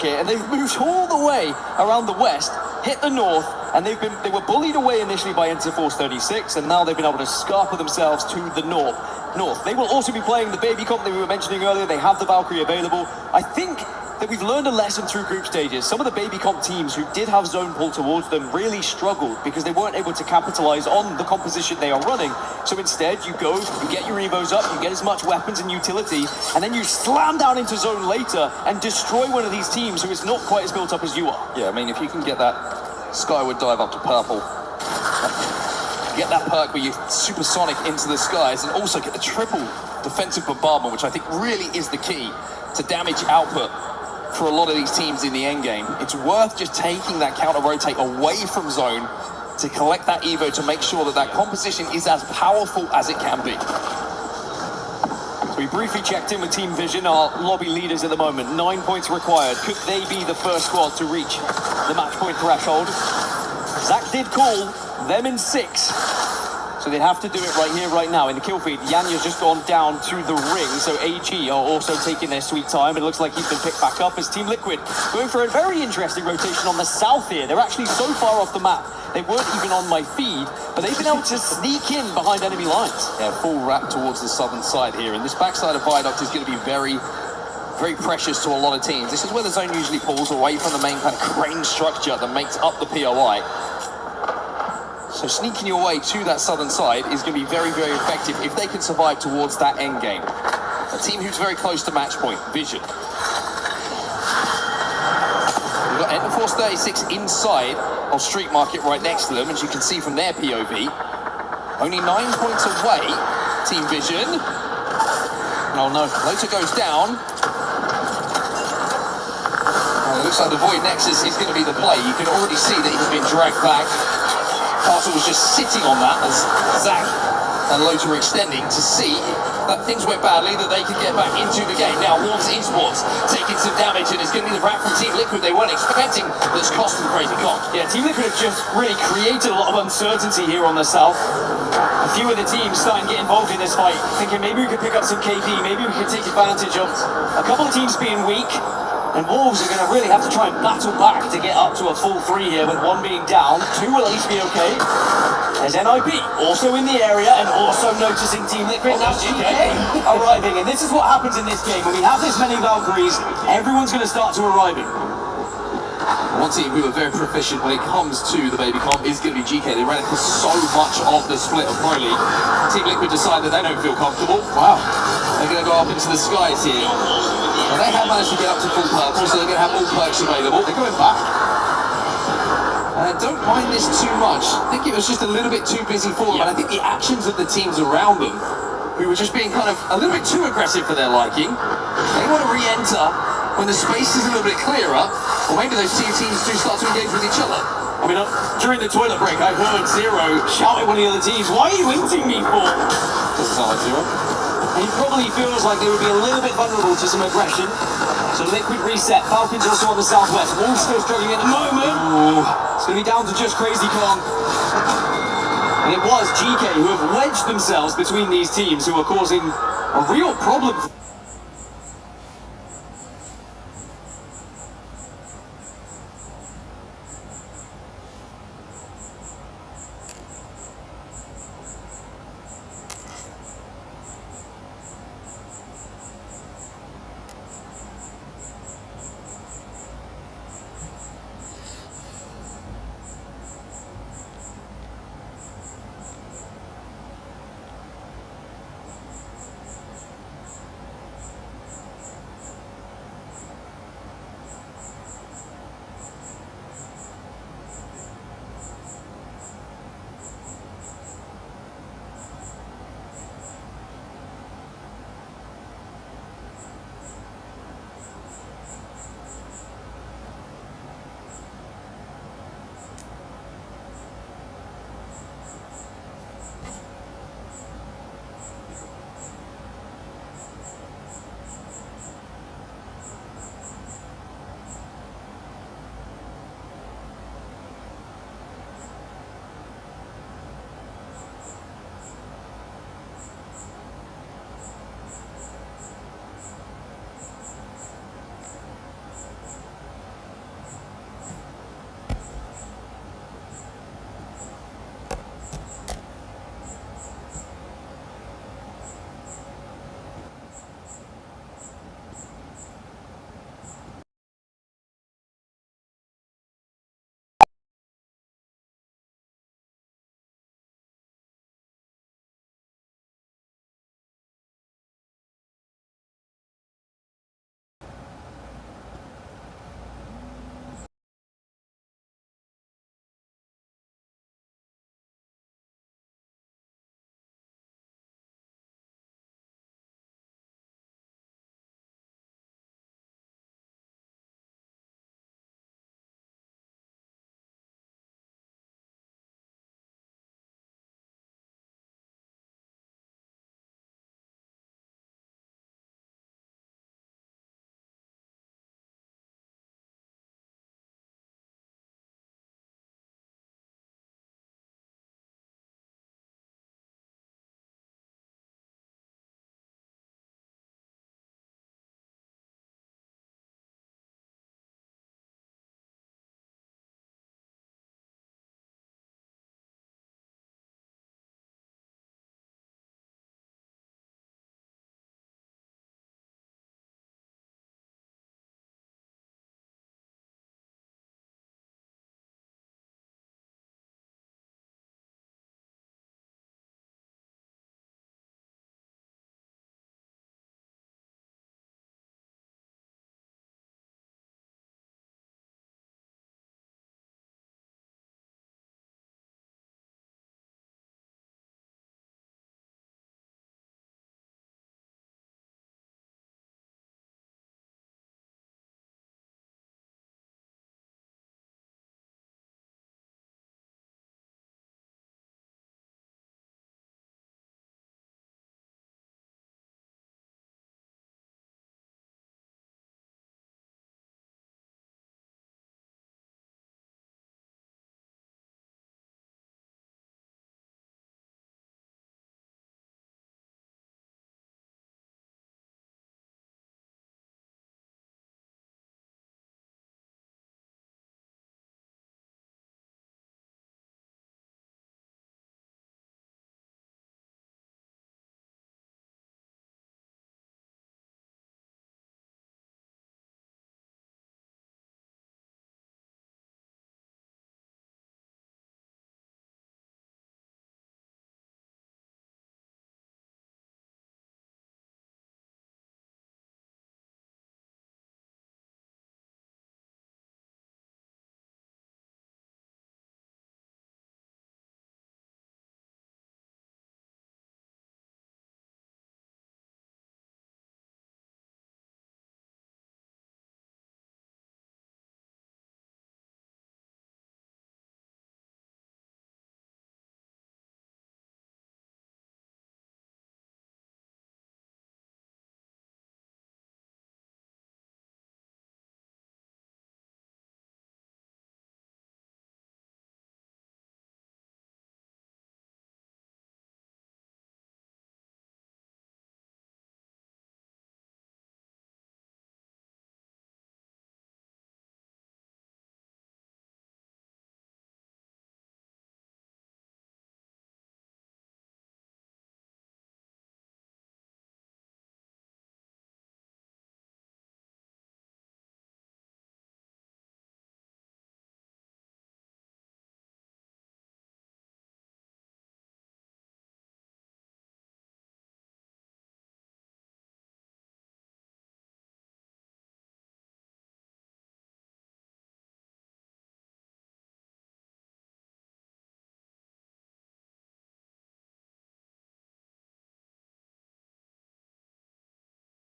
bracket, and they've moved all the way around the west, hit the north, and they were bullied away initially by Interforce 36, and now they've been able to scarper themselves to the north. They will also be playing the baby comp that we were mentioning earlier. They have the Valkyrie available. I think that we've learned a lesson through group stages. Some of the baby comp teams who did have zone pull towards them really struggled because they weren't able to capitalize on the composition they are running. So instead, you go, you get your Evos up, you get as much weapons and utility, and then you slam down into zone later and destroy one of these teams who is not quite as built up as you are. Yeah, I mean, if you can get that skyward dive up to purple, get that perk where you supersonic into the skies, and also get the triple defensive bombardment, which I think really is the key to damage output for a lot of these teams in the end game. It's worth just taking that counter rotate away from zone to collect that Evo to make sure that that composition is as powerful as it can be. So we briefly checked in with Team Vision, our lobby leaders at the moment. 9 points required. Could they be the first squad to reach the match point threshold? Zach did call them in 6. So they'd have to do it right here, right now. In the kill feed, Yanya's just gone down to the ring, so AG are also taking their sweet time. It looks like he's been picked back up as Team Liquid going for a very interesting rotation on the south here. They're actually so far off the map, they weren't even on my feed, but they've been able to sneak in behind enemy lines. Yeah, full wrap towards the southern side here, and this backside of Viaduct is going to be very precious to a lot of teams. This is where the zone usually pulls away from the main kind of crane structure that makes up the POI. So sneaking your way to that southern side is going to be very effective if they can survive towards that end game. A team who's very close to match point, Vision. We've got Interforce 36 inside of Street Market right next to them, as you can see from their POV. Only 9 points away, Team Vision. Oh no, Lota goes down. Oh, it looks like the Void Nexus is going to be the play. You can already see that he's been dragged back. Castle was just sitting on that as Zach and Lota were extending to see that things went badly, that they could get back into the game. Now, Wolves Esports taking some damage, and it's going to be the wrap from Team Liquid they weren't expecting. That's cost them crazy comp. Yeah, Team Liquid have just really created a lot of uncertainty here on the south. A few of the teams starting to get involved in this fight, thinking maybe we could pick up some KP, maybe we could take advantage of a couple of teams being weak. And Wolves are going to really have to try and battle back to get up to a full 3 here, with 1 being down. 2 will at least be okay. There's NIP also in the area and also noticing Team Liquid. Now GK arriving, and this is what happens in this game. When we have this many Valkyries, everyone's going to start to arriving. One team who are very proficient when it comes to the baby comp is going to be GK. They ran into so much of the split of Pro League. Team Liquid decide that they don't feel comfortable. Wow. They're going to go up into the skies here. Well, they have managed to get up to full purple, so they're going to have all perks available. They're going back. Don't mind this too much. I think it was just a little bit too busy for them, and I think the actions of the teams around them, who were just being kind of a little bit too aggressive for their liking, they want to re-enter when the space is a little bit clearer, or maybe those two teams do start to engage with each other. I mean, during the toilet break, I heard Zero shout at one of the other teams, "Why are you inting me for?" Doesn't sound like Zero. He probably feels like they would be a little bit vulnerable to some aggression. So Liquid reset. Falcons also on the southwest. Wolves still struggling at the moment. Ooh. It's going to be down to just Crazy Kong. And it was GK who have wedged themselves between these teams, who are causing a real problem.